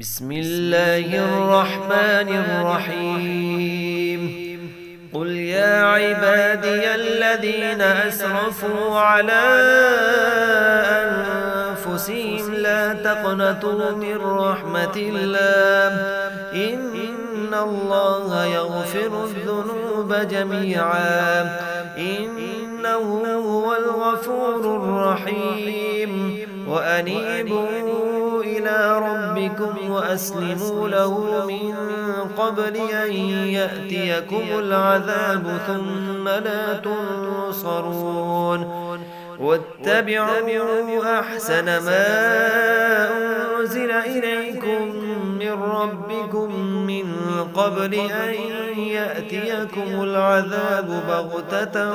بسم الله الرحمن الرحيم قل يا عبادي الذين أسرفوا على أنفسهم لا تقنطوا من رحمة الله إن الله يغفر الذنوب جميعا إنه هو الغفور الرحيم وأنيبوا إلى ربكم وأسلموا له من قبل أن يأتيكم العذاب ثم لا تنصرون واتبعوا أحسن ما أنزل إليكم من ربكم من قبل أن يأتيكم العذاب بغتة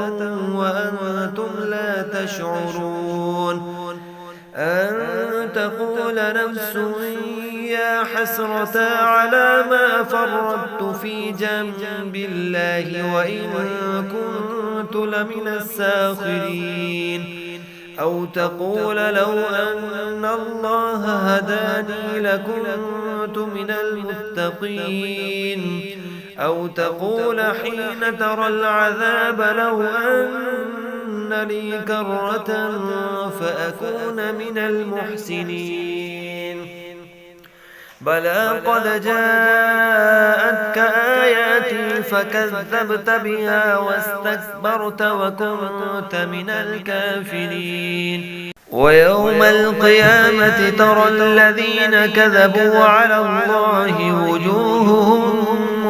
وأنتم لا تشعرون أن تقول نفس يا حسرة على ما فرطت في جنب الله وإن كنت لمن الساخرين أو تقول لو أن الله هداني لكنت من المتقين أو تقول حين ترى العذاب لو أن لي كرة فأكون من المحسنين بلى قد جاءتك آياتي فكذبت بها واستكبرت وكنت من الكافرين ويوم القيامة ترى الذين كذبوا على الله وجوههم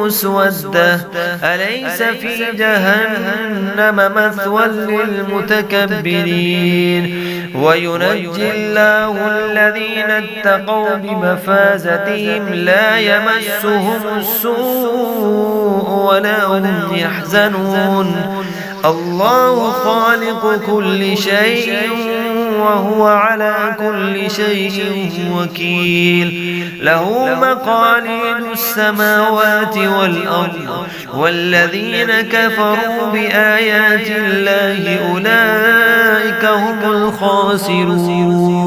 مسودة أليس في جهنم مثوى للمتكبرين وينجي الله الذين اتقوا بمفازتهم لا يمسهم السوء ولا هم يحزنون الله خالق كل شيء وهو على كل شيء وكيل له مقاليد السماوات والأرض والذين كفروا بآيات الله أولئك هم الخاسرون.